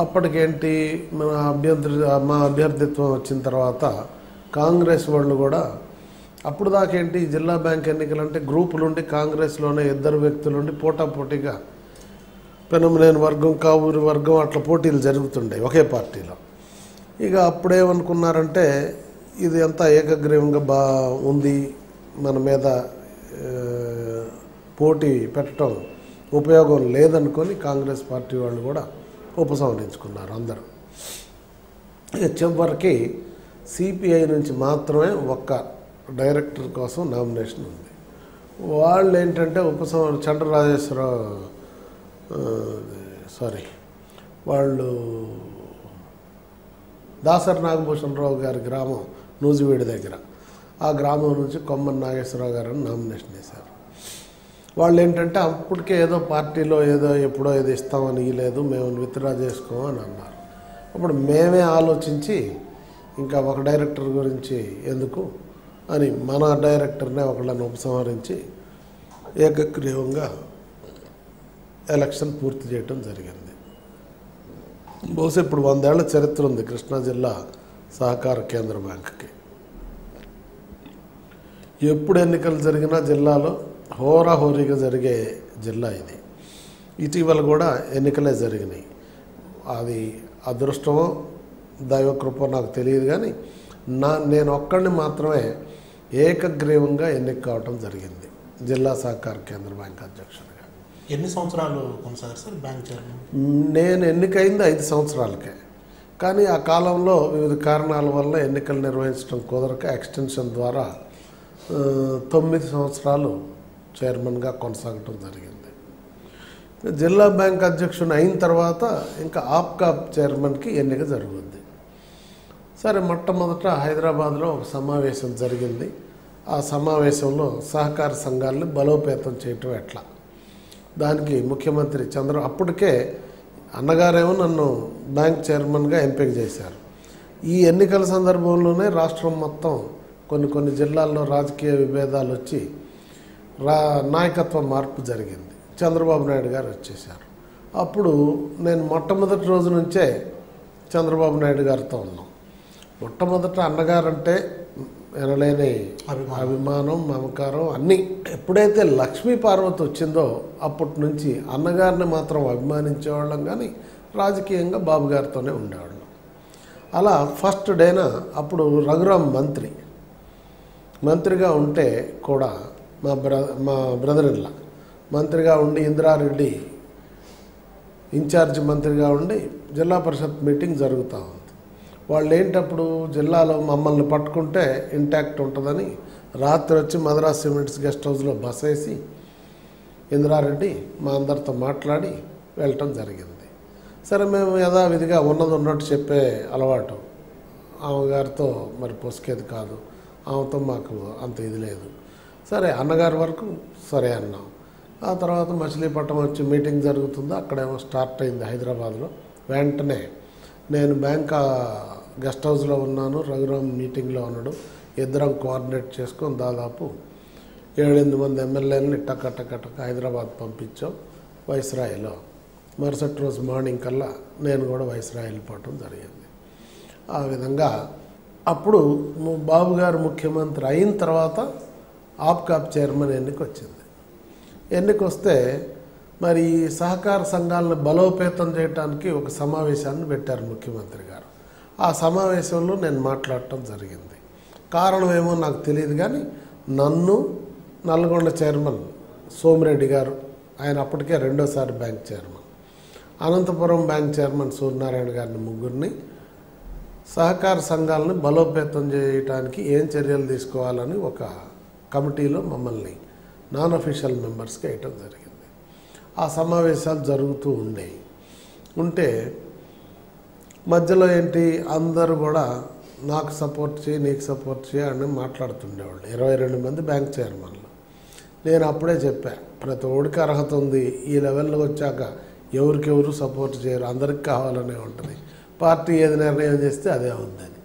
అప్పటికేంటి మా అభ్యర్థిత్వం వచ్చిన తర్వాత కాంగ్రెస్ వాళ్ళు కూడా అప్పుడు దాకేంటి జిల్లా బ్యాంక్ ఎన్నికలంటే గ్రూపులుండి కాంగ్రెస్లోనే ఇద్దరు వ్యక్తులుండి పోటాపోటీగా పెనమనేని వర్గం కావూరి వర్గం అట్లా పోటీలు జరుగుతుండే ఒకే పార్టీలో. ఇక అప్పుడేమనుకున్నారంటే ఇది అంతా ఏకగ్రీవంగా ఉంది, మన మీద పోటీ పెట్టడం ఉపయోగం లేదనుకొని కాంగ్రెస్ పార్టీ వాళ్ళు కూడా ఉపసంహరించుకున్నారు అందరూ. ఇక చివరికి సిపిఐ నుంచి మాత్రమే ఒక్క డైరెక్టర్ కోసం నామినేషన్ ఉంది. వాళ్ళు ఏంటంటే వాళ్ళు దాసరి నాగభూషణరావు గారి గ్రామం నూజివీడి దగ్గర, ఆ గ్రామం నుంచి కొమ్మన్ నాగేశ్వరరావు గారిని నామినేషన్ వేశారు. వాళ్ళు ఏంటంటే అప్పటికే ఏదో పార్టీలో ఎప్పుడో ఏదో ఇస్తామని ఇవ్వలేదు, మేము విత్డ్రా చేసుకోమని అన్నారు. అప్పుడు మేమే ఆలోచించి ఇంకా ఒక డైరెక్టర్ గురించి ఎందుకు అని మన డైరెక్టర్నే ఒకళ్ళని ఉపసంహరించి ఏకగ్రీవంగా ఎలక్షన్ పూర్తి చేయటం జరిగింది. బహుశా ఇప్పుడు 100 ఏళ్ల చరిత్ర ఉంది కృష్ణా జిల్లా సహకార కేంద్ర బ్యాంకుకి. ఎప్పుడు ఎన్నికలు జరిగినా జిల్లాలో హోరాహోరీగా జరిగే జిల్లా ఇది. ఇటీవల కూడా ఎన్నికలే జరిగినాయి. అది అదృష్టమో దైవకృపో నాకు తెలియదు, కానీ నేను ఒక్కడిని మాత్రమే ఏకగ్రీవంగా ఎన్నిక కావటం జరిగింది జిల్లా సహకార కేంద్ర బ్యాంక్ అధ్యక్షుడిగా. ఎన్ని సంవత్సరాలు కొనసాగారు సార్ బ్యాంక్ చైర్మన్? నేను ఎన్నికైంది 5 సంవత్సరాలకే, కానీ ఆ కాలంలో వివిధ కారణాల వల్ల ఎన్నికలు నిర్వహించడం కుదరక ఎక్స్టెన్షన్ ద్వారా 9 సంవత్సరాలు చైర్మన్గా కొనసాగటం జరిగింది. జిల్లా బ్యాంక్ అధ్యక్షుని అయిన తర్వాత ఇంకా ఆప్కాప్ చైర్మన్కి ఎన్నిక జరుగుద్ది. సరే, మొట్టమొదట హైదరాబాద్లో ఒక సమావేశం జరిగింది. ఆ సమావేశంలో సహకార సంఘాలను బలోపేతం చేయటం ఎట్లా, దానికి ముఖ్యమంత్రి అప్పటికే అన్నగారేమో నన్ను బ్యాంక్ చైర్మన్గా ఎంపిక చేశారు. ఈ ఎన్నికల సందర్భంలోనే రాష్ట్రం మొత్తం కొన్ని జిల్లాల్లో రాజకీయ విభేదాలు వచ్చి నాయకత్వ మార్పు జరిగింది. చంద్రబాబు నాయుడు గారు వచ్చేశారు. అప్పుడు నేను మొట్టమొదటి రోజు నుంచే చంద్రబాబు నాయుడు గారితో ఉన్నాం. మొట్టమొదట అన్నగారంటే ఎనలేని అభిమానం, మమకారం అన్నీ. ఎప్పుడైతే లక్ష్మీ పార్వతి వచ్చిందో అప్పటి నుంచి అన్నగారిని మాత్రం అభిమానించేవాళ్ళం, కానీ రాజకీయంగా బాబు గారితోనే ఉండేవాళ్ళం. అలా ఫస్ట్ డేన అప్పుడు రఘురామ్ మంత్రిగా ఉంటే కూడా మా బ్రదర్ ఇన్లా మంత్రిగా ఉండి, ఇందిరారెడ్డి ఇన్ఛార్జ్ మంత్రిగా ఉండి జిల్లా పరిషత్ మీటింగ్ జరుగుతూ ఉంది. వాళ్ళు ఏంటప్పుడు జిల్లాలో మమ్మల్ని పట్టుకుంటే ఇంటాక్ట్ ఉంటుందని రాత్రి వచ్చి మద్రాస్ సిమెంట్స్ గెస్ట్ హౌస్లో బస వేసి ఇందిరారెడ్డి మా అందరితో మాట్లాడి వెళ్ళటం జరిగింది. సరే, మేము యథావిధిగా ఉన్నది ఉన్నట్టు చెప్పే అలవాటు ఆమెగారితో మరి పొసికేది కాదు, ఆమెతో మాకు అంత ఇది లేదు. సరే, అన్నగారి వరకు సరే అన్నాం. ఆ తర్వాత మచిలీపట్నం వచ్చి మీటింగ్ జరుగుతుందో అక్కడేమో స్టార్ట్ అయింది హైదరాబాద్లో. వెంటనే నేను బ్యాంక్ గెస్ట్ హౌస్లో ఉన్నాను, రఘురామ్ మీటింగ్లో ఉన్నాడు. ఇద్దరం కోఆర్డినేట్ చేసుకొని దాదాపు 7-8 మంది ఎమ్మెల్యేలని టక్క హైదరాబాద్ పంపించాం వైస్రాయిలో. మరుసటి రోజు మార్నింగ్ కల్లా నేను కూడా వైస్రాయి వెళ్ళిపోవటం జరిగింది. ఆ విధంగా అప్పుడు బాబు గారు ముఖ్యమంత్రి అయిన తర్వాత ఆప్కాప్ చైర్మన్ ఎన్నిక వచ్చింది. ఎన్నిక వస్తే మరి సహకార సంఘాలను బలోపేతం చేయడానికి ఒక సమావేశాన్ని పెట్టారు ముఖ్యమంత్రి గారు. ఆ సమావేశంలో నేను మాట్లాడటం జరిగింది. కారణం ఏమో నాకు తెలియదు, కానీ నన్ను నల్గొండ చైర్మన్ సోమిరెడ్డి గారు, ఆయన అప్పటికే 2వ bank chairman, Anantapuram bank chairman Suryanarayana గారిని, ముగ్గురిని సహకార సంఘాలను బలోపేతం చేయడానికి ఏం చర్యలు తీసుకోవాలని ఒక కమిటీలో మమ్మల్ని నాన్ అఫీషియల్ మెంబర్స్గా వేయటం జరిగింది. ఆ సమావేశాలు జరుగుతూ ఉంటే మధ్యలో ఏంటి అందరూ కూడా నాకు సపోర్ట్ చేయి, నీకు సపోర్ట్ చేయి అని మాట్లాడుతుండేవాళ్ళు. 22 మంది బ్యాంక్ చైర్మన్లు. నేను అప్పుడే చెప్పా, ప్రతి ఓడికి అర్హత ఉంది, ఈ లెవెల్లో వచ్చాక ఎవరికెవరు సపోర్ట్ చేయరు, అందరికి కావాలనే ఉంటుంది, పార్టీ ఏది నిర్ణయం చేస్తే అదే అవుద్దని.